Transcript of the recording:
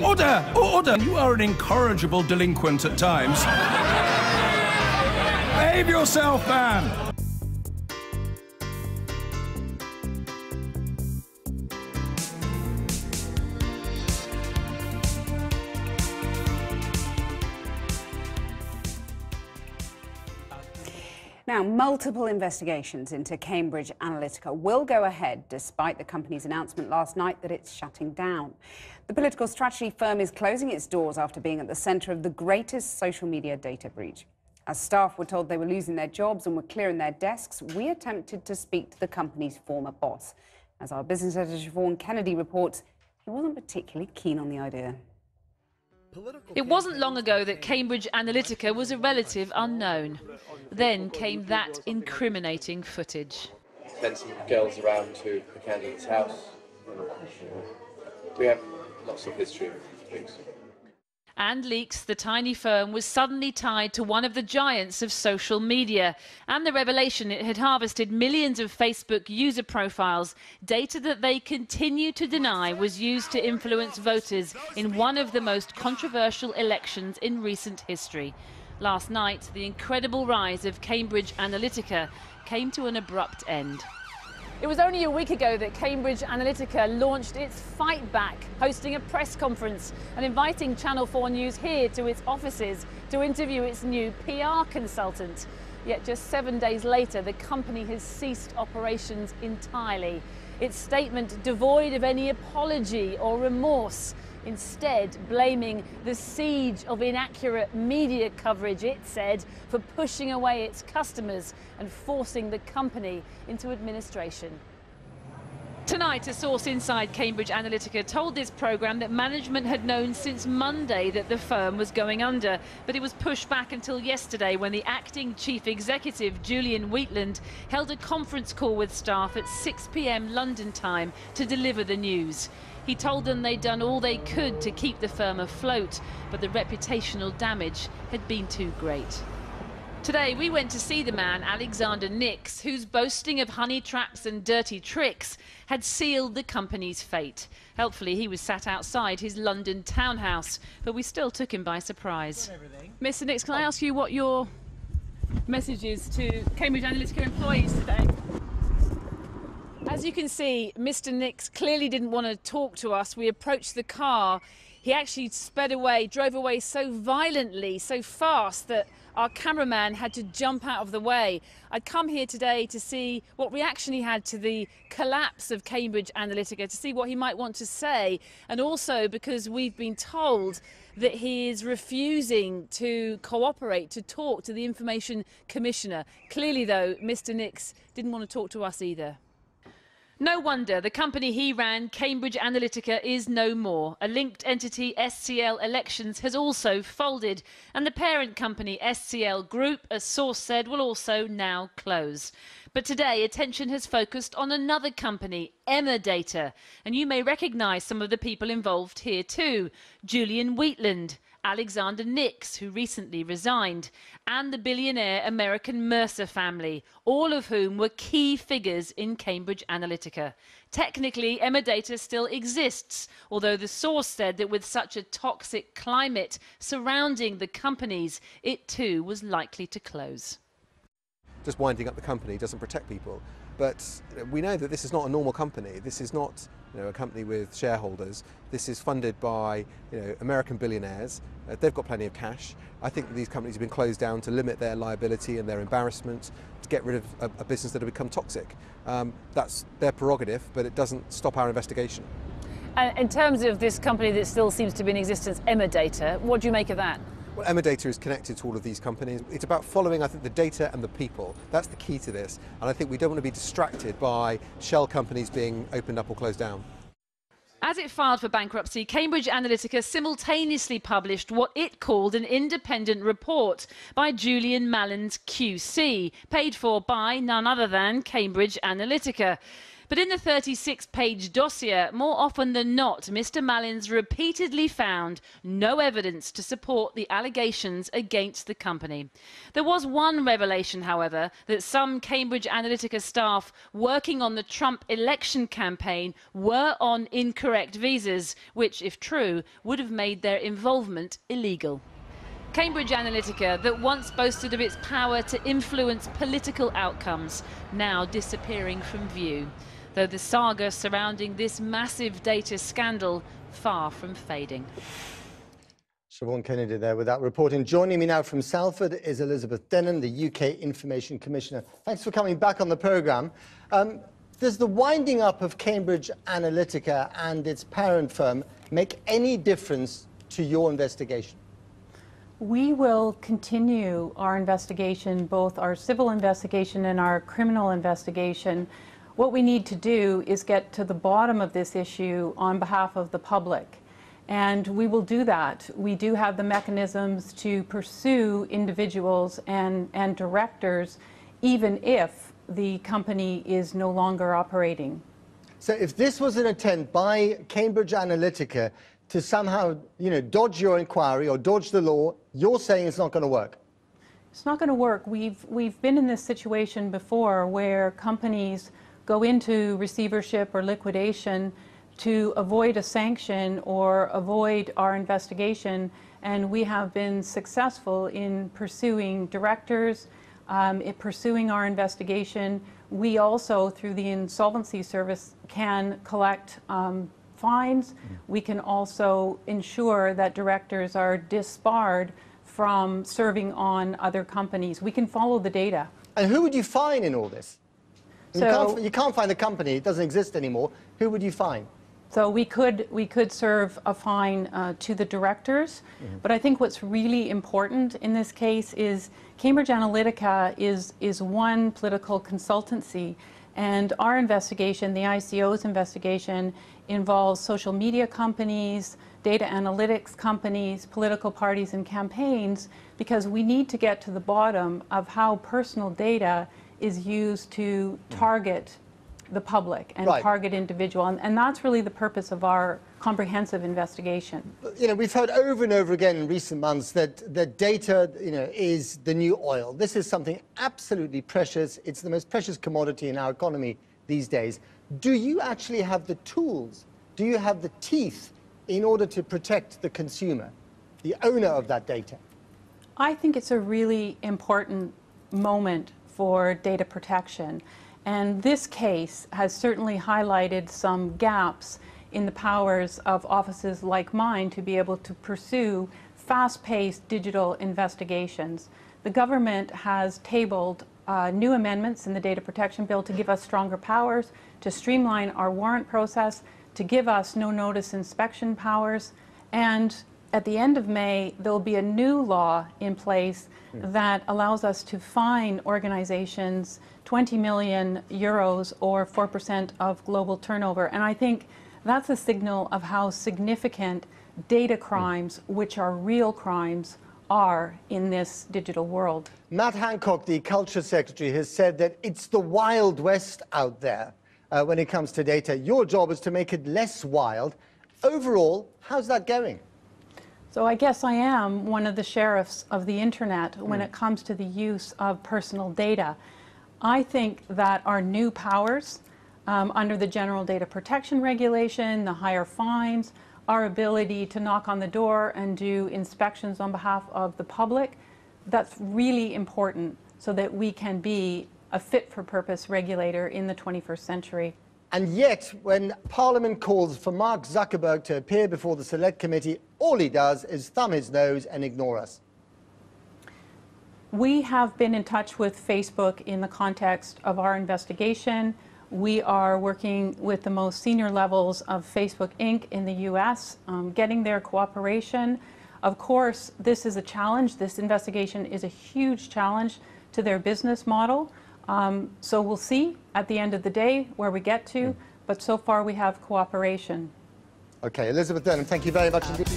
Order! Order! You are an incorrigible delinquent at times. Behave yourself, man! Now, multiple investigations into Cambridge Analytica will go ahead despite the company's announcement last night that it's shutting down. The political strategy firm is closing its doors after being at the centre of the greatest social media data breach. As staff were told they were losing their jobs and were clearing their desks, we attempted to speak to the company's former boss. As our business editor Siobhan Kennedy reports, he wasn't particularly keen on the idea. It wasn't long ago that Cambridge Analytica was a relative unknown. Then came that incriminating footage. Sent some girls around to the candidate's house. We have lots of history of things. And Leaks, the tiny firm, was suddenly tied to one of the giants of social media. And the revelation it had harvested millions of Facebook user profiles, data that they continue to deny was used to influence voters in one of the most controversial elections in recent history. Last night, the incredible rise of Cambridge Analytica came to an abrupt end. It was only a week ago that Cambridge Analytica launched its fight back, hosting a press conference and inviting Channel 4 News here to its offices to interview its new PR consultant. Yet just 7 days later, the company has ceased operations entirely. Its statement devoid of any apology or remorse, instead blaming the siege of inaccurate media coverage, it said, for pushing away its customers and forcing the company into administration. Tonight, a source inside Cambridge Analytica told this programme that management had known since Monday that the firm was going under, but it was pushed back until yesterday when the acting chief executive, Julian Wheatland, held a conference call with staff at 6 p.m. London time to deliver the news. He told them they'd done all they could to keep the firm afloat, but the reputational damage had been too great. Today, we went to see the man, Alexander Nix, whose boasting of honey traps and dirty tricks had sealed the company's fate. Helpfully, he was sat outside his London townhouse, but we still took him by surprise. Mr. Nix, can I ask you what your message is to Cambridge Analytica employees today? As you can see, Mr. Nix clearly didn't want to talk to us. We approached the car. He actually sped away, drove away so violently, so fast that our cameraman had to jump out of the way. I'd come here today to see what reaction he had to the collapse of Cambridge Analytica, to see what he might want to say, and also because we've been told that he is refusing to cooperate, to talk to the Information Commissioner. Clearly, though, Mr. Nix didn't want to talk to us either. No wonder the company he ran, Cambridge Analytica, is no more. A linked entity, SCL Elections, has also folded, and the parent company, SCL Group, a source said, will also now close. But today, attention has focused on another company, Data, and you may recognise some of the people involved here too. Julian Wheatland, Alexander Nix, who recently resigned, and the billionaire American Mercer family, all of whom were key figures in Cambridge Analytica. Technically, Data still exists, although the source said that with such a toxic climate surrounding the companies, it too was likely to close. Just winding up the company doesn't protect people. But we know that this is not a normal company. This is not, a company with shareholders. This is funded by, American billionaires. They've got plenty of cash. I think that these companies have been closed down to limit their liability and their embarrassment, to get rid of a business that have become toxic. That's their prerogative, but it doesn't stop our investigation. In terms of this company that still seems to be in existence, Data, what do you make of that? Well, Data is connected to all of these companies. It's about following, I think, the data and the people. That's the key to this. And I think we don't want to be distracted by shell companies being opened up or closed down. As it filed for bankruptcy, Cambridge Analytica simultaneously published what it called an independent report by Julian Mallon's QC, paid for by none other than Cambridge Analytica. But in the 36-page dossier, more often than not, Mr. Mallins repeatedly found no evidence to support the allegations against the company. There was one revelation, however, that some Cambridge Analytica staff working on the Trump election campaign were on incorrect visas, which, if true, would have made their involvement illegal. Cambridge Analytica, that once boasted of its power to influence political outcomes, now disappearing from view. Though the saga surrounding this massive data scandal far from fading. Siobhan Kennedy there with that reporting. Joining me now from Salford is Elizabeth Denham, the UK Information Commissioner. Thanks for coming back on the programme. Does the winding up of Cambridge Analytica and its parent firm make any difference to your investigation? We will continue our investigation, both our civil investigation and our criminal investigation. What we need to do is get to the bottom of this issue on behalf of the public. And we will do that. We do have the mechanisms to pursue individuals and directors, even if the company is no longer operating. So if this was an attempt by Cambridge Analytica to somehow, dodge your inquiry or dodge the law, you're saying it's not going to work? It's not going to work. We've been in this situation before where companies go into receivership or liquidation to avoid a sanction or avoid our investigation, and we have been successful in pursuing directors, in pursuing our investigation. We also, through the insolvency service, can collect fines. We can also ensure that directors are disbarred from serving on other companies. We can follow the data. And who would you fine in all this? So, you can't find the company, it doesn't exist anymore. Who would you fine? So we could serve a fine to the directors, but I think what's really important in this case is Cambridge Analytica is one political consultancy, and our investigation, the ICO's investigation, involves social media companies, data analytics companies, political parties and campaigns, because we need to get to the bottom of how personal data is used to target the public and target individual, and that's really the purpose of our comprehensive investigation. We've heard over and over again in recent months that data, is the new oil. This is something absolutely precious. It's the most precious commodity in our economy these days. Do you actually have the tools? Do you have the teeth in order to protect the consumer, the owner of that data? I think it's a really important moment for data protection. And this case has certainly highlighted some gaps in the powers of offices like mine to be able to pursue fast-paced digital investigations. The government has tabled new amendments in the Data Protection Bill to give us stronger powers, to streamline our warrant process, to give us no-notice inspection powers, and at the end of May, there will be a new law in place that allows us to fine organizations 20 million euros or 4% of global turnover. And I think that's a signal of how significant data crimes, which are real crimes, are in this digital world. Matt Hancock, the Culture Secretary, has said that it's the Wild West out there when it comes to data. Your job is to make it less wild. Overall, how's that going? So I guess I am one of the sheriffs of the internet when it comes to the use of personal data. I think that our new powers under the General Data Protection Regulation, the higher fines, our ability to knock on the door and do inspections on behalf of the public, that's really important so that we can be a fit-for-purpose regulator in the 21st century. And yet, when Parliament calls for Mark Zuckerberg to appear before the Select Committee, all he does is thumb his nose and ignore us. We have been in touch with Facebook in the context of our investigation. We are working with the most senior levels of Facebook Inc. in the US, getting their cooperation. Of course, this is a challenge. This investigation is a huge challenge to their business model. So we'll see at the end of the day where we get to, but so far we have cooperation. Okay, Elizabeth Denham, thank you very much indeed.